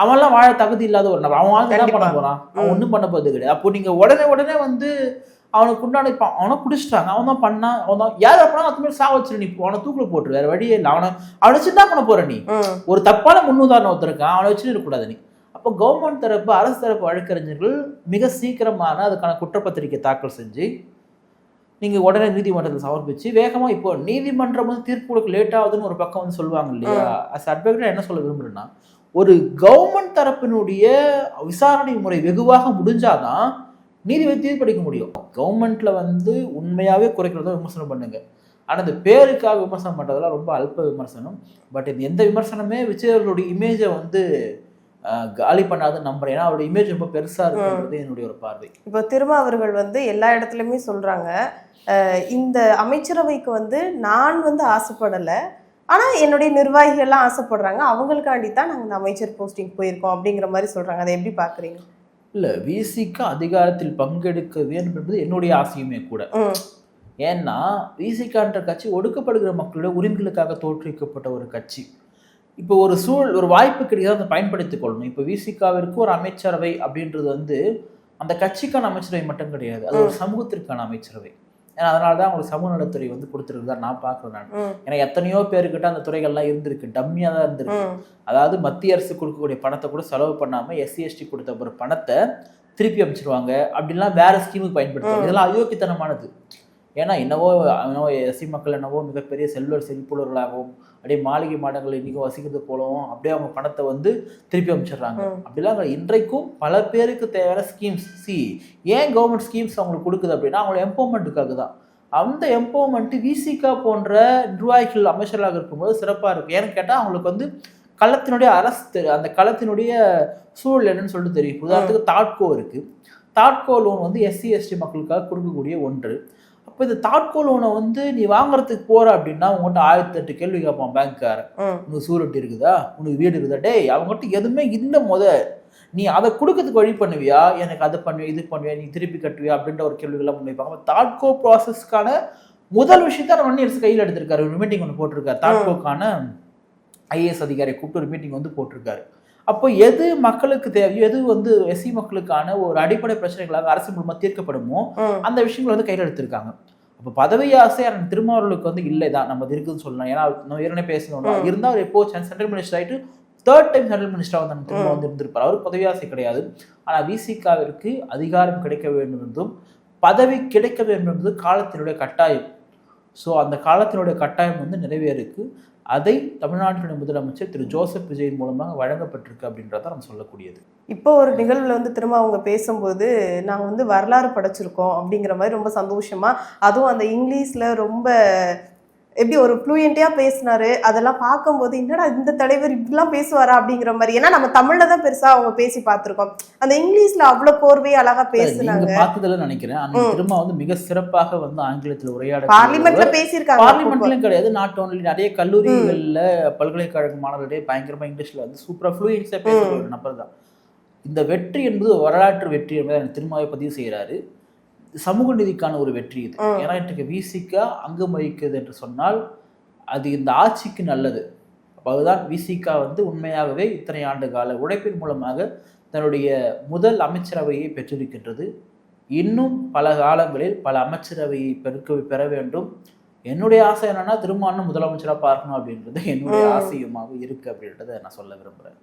அவன்லாம் வாழ தகுதி இல்லாத ஒரு நபர். அவன் வாழ்ந்து என்ன பண்ண போறான்? அவன் ஒன்றும் பண்ண போறது கிடையாது. அப்போ நீங்க உடனே வந்து அவனுக்கு உண்டான இப்ப அவனை பிடிச்சிட்டாங்க, அவன் தான் பண்ணா, அவன் தான் யார் அப்பனா அது மாதிரி சாவச்சிரு, நீ அவனை தூக்கில போட்டுரு, வேற வழியே இல்லை. அவனை வச்சு என்ன பண்ண போற? நீ ஒரு தப்பான முன்னுதாரணம் ஒருத்தருக்கான், அவனை வச்சுட்டு இருக்கக்கூடாது நீ. அப்போ கவர்மெண்ட் தரப்பு, அரசு தரப்பு வழக்கறிஞர்கள் மிக சீக்கிரமான அதுக்கான குற்றப்பத்திரிக்கை தாக்கல் செஞ்சு நீங்க உடனே நீதிமன்றத்தில் சமர்ப்பிச்சு வேகமா, இப்போ நீதிமன்றம் வந்து தீர்ப்பு கொடுக்க லேட் ஆகுதுன்னு ஒரு பக்கம் வந்து சொல்லுவாங்க இல்லையா? அஸ் அட்வொகேட் என்ன சொல்ல விரும்புறேன்னா, ஒரு கவர்மெண்ட் தரப்பினுடைய விசாரணை முறை வெகுவாக முடிஞ்சாதான் நீதிபதி தீர்ப்பளிக்க முடியும். கவர்மெண்ட்ல வந்து உண்மையாவே குறைக்கிறத விமர்சனம் பண்ணுங்க, ஆனா இந்த பேருக்காக விமர்சனம் பண்றதெல்லாம் ரொம்ப அல்ப விமர்சனம். பட் இந்த எந்த விமர்சனமே விஜய் அவர்களுடைய இமேஜை வந்து காலி பண்ணாதுன்னு நம்புறேன். ஏன்னா அவருடைய இமேஜ் ரொம்ப பெருசா இருக்குன்றது என்னுடைய ஒரு பார்வை. இப்போ திரும்ப அவர்கள் வந்து எல்லா இடத்துலயுமே சொல்றாங்க, இந்த அமைச்சரவைக்கு வந்து நான் வந்து ஆசைப்படலை, ஆனால் என்னுடைய நிர்வாகிகள்லாம் ஆசைப்படுறாங்க, அவங்களுக்காண்டி தான் நாங்கள் இந்த அமைச்சர் போஸ்டிங் போயிருக்கோம் அப்படிங்கிற மாதிரி சொல்கிறாங்க. அதை எப்படி பார்க்குறீங்க? இல்லை, விசிக்கு அதிகாரத்தில் பங்கெடுக்க வேண்டும் என்பது என்னுடைய ஆசையுமே கூட. ஏன்னா விசிகான்ற கட்சி ஒடுக்கப்படுகிற மக்களுடைய உரிமைகளுக்காக தோற்றுவிக்கப்பட்ட ஒரு கட்சி. இப்போ ஒரு வாய்ப்பு கிடையாது, அதை பயன்படுத்திக் கொள்ளணும். இப்போ விசிகாவிற்கு ஒரு அமைச்சரவை அப்படின்றது வந்து அந்த கட்சிக்கான அமைச்சரவை மட்டும் கிடையாது, அது ஒரு சமூகத்திற்கான அமைச்சரவை. ஏன்னா அதனால தான் அவங்களுக்கு சமூக நலத்துறை வந்து கொடுத்துருக்குதா நான் பார்க்குறேன் நான். ஏன்னா எத்தனையோ பேருக்கிட்ட அந்த துறைகள்லாம் இருந்திருக்கு, டம்மியாக தான் இருந்திருக்கு. அதாவது மத்திய அரசு கொடுக்கக்கூடிய பணத்தை கூட செலவு பண்ணாமல் எஸ்சி எஸ்டி கொடுத்த ஒரு பணத்தை திருப்பி அமைச்சிருவாங்க, அப்படின்லாம் வேற ஸ்கீமுக்கு பயன்படுத்துவாங்க. இதெல்லாம் அயோக்கியத்தனமானது. ஏன்னா என்னவோ எஸ்சி மக்கள் என்னவோ மிகப்பெரிய செல்வர் செழிப்புள்ளவர்களாகவும் அப்படியே மாளிகை மாடங்கள் இன்றைக்கும் வசிக்கிறது போலவும் அப்படியே அவங்க பணத்தை வந்து திருப்பி அமைச்சிடுறாங்க. அப்படிலாம் இன்றைக்கும் பல பேருக்கு தேவையான ஸ்கீம்ஸ். ஏன் கவர்மெண்ட் ஸ்கீம்ஸ் அவங்களுக்கு கொடுக்குது அப்படின்னா அவங்களோட எம்பவர்மெண்ட்டுக்காக தான். அந்த எம்பவர்மெண்ட் விசிகா போன்ற நிர்வாகிகள் அமைச்சர்களாக இருக்கும்போது சிறப்பாக இருக்கும். ஏன்னு கேட்டால் அவங்களுக்கு வந்து களத்தினுடைய அரசு அந்த களத்தினுடைய சூழல் என்னன்னு சொல்லிட்டு தெரியும். உதாரணத்துக்கு தாட்கோ இருக்குது. தாட்கோ லோன் வந்து எஸ்சி எஸ்டி மக்களுக்காக கொடுக்கக்கூடிய ஒன்று. அப்போ இந்த தாட்கோ லோனை வந்து நீ வாங்குறதுக்கு போற அப்படின்னா உங்கள்கிட்ட 1008 கேள்வி கேட்பான் பேங்க்காரன். உனக்கு சூரிட்டி இருக்குதா, உனக்கு வீடு இருக்குதா? டேய், அவங்ககிட்ட எதுவுமே இல்லை. நீ அதை கொடுக்கறதுக்கு வழி பண்ணுவியா, எனக்கு அதை பண்ணுவியா, இது பண்ணுவியா, நீ திருப்பி கட்டுவியா அப்படின்ற ஒரு கேள்விகள்லாம் முன்வைப்பாங்க. தாட்கோ ப்ராசஸ்க்கான முதல் விஷயத்த வன்னி அரசு கையில் எடுத்திருக்காரு. ஒரு மீட்டிங் ஒன்று போட்டிருக்காரு. தாட்கோக்கான ஐஏஎஸ் அதிகாரியை கூப்பிட்டு ஒரு மீட்டிங் வந்து போட்டிருக்காரு. அப்போ எது மக்களுக்கு தேவையோ, எது வந்து எஸ்சி மக்களுக்கான ஒரு அடிப்படை பிரச்சனைகளாக அரசு மூலமா தீர்க்கப்படுமோ அந்த விஷயங்களை வந்து கையில் எடுத்திருக்காங்க. அப்போ பதவி ஆசை திருமாவளவனுக்கு வந்து இல்லைதான், நம்ம இருக்குதுன்னு சொல்லலாம். ஏன்னா நம்ம ஏற்கனவே பேசணும் இருந்தால் அவர் எப்போ சென்ட்ரல் மினிஸ்டர் ஆகிட்டு 3rd டைம் சென்ட்ரல் மினிஸ்டராக வந்து திரும்ப வந்து இருந்திருப்பார். அவருக்கு பதவி ஆசை கிடையாது. ஆனால் விசிகாவிற்கு அதிகாரம் கிடைக்க வேண்டும் என்றும் பதவி கிடைக்க வேண்டும் என்பது காலத்தினுடைய கட்டாயம். ஸோ அந்த காலத்தினுடைய கட்டாயம் வந்து நிறைவேறிருக்கு. அதை தமிழ்நாட்டினுடைய முதலமைச்சர் திரு ஜோசப் விஜய் மூலமாக வழங்கப்பட்டிருக்கு அப்படின்றத நம்ம சொல்லக்கூடியது. இப்போ ஒரு நிகழ்வுல வந்து திரும்ப அவங்க பேசும்போது நாங்கள் வந்து வரலாறு படைச்சிருக்கோம் அப்படிங்கிற மாதிரி ரொம்ப சந்தோஷமா, அதுவும் அந்த இங்கிலீஷ்ல ரொம்ப எப்படி ஒரு ஃப்ளூயண்ட்டாக பேசினாரு. அதெல்லாம் பார்க்கும்போது என்னடா இந்த தலைவர் இப்படிலாம் பேசுவாரா அப்படிங்கிற மாதிரி. ஏன்னா நம்ம தமிழ்ல தான் பெருசா அவங்க பேசி பார்த்துருக்கோம், அந்த இங்கிலீஷ்ல அவ்வளோ போர்வை அழகா பேசுனாங்க. பார்த்ததுல நினைக்கிறேன் அந்த திரும்ப வந்து மிக சிறப்பாக வந்து ஆங்கிலத்தில் உரையாட பார்லிமெண்ட்ல பேசியிருக்காங்க. பார்லிமெண்ட்லயும் கிடையாது, நாட் ஓன்லி, நிறைய கல்லூரிகள்ல பல்கலைக்கழக மாணவர்களிடையே பயங்கரமா இங்கிலீஷ்ல வந்து சூப்பரா ஃப்ளூயன்ஸா பேசக்கூடிய ஒரு நபர் தான். இந்த வெற்றி என்பது வரலாற்று வெற்றி என்பதை திரும்பவே பதிவு செய்கிறாரு. சமூக நீதிக்கான ஒரு வெற்றி இது. ஏன்னா இன்றைக்கு விசிகா அங்கம் வகிக்கிறது என்று சொன்னால் அது இந்த ஆட்சிக்கு நல்லது. அதுதான் விசிகா வந்து உண்மையாகவே இத்தனை ஆண்டு கால உழைப்பின் மூலமாக தன்னுடைய முதல் அமைச்சரவையை பெற்றிருக்கின்றது. இன்னும் பல காலங்களில் பல அமைச்சரவையை பெற வேண்டும். என்னுடைய ஆசை என்னன்னா திரும்ப முதலமைச்சராக பார்க்கணும் அப்படின்றது என்னுடைய ஆசையுமாக இருக்கு அப்படின்றத நான் சொல்ல விரும்புகிறேன்.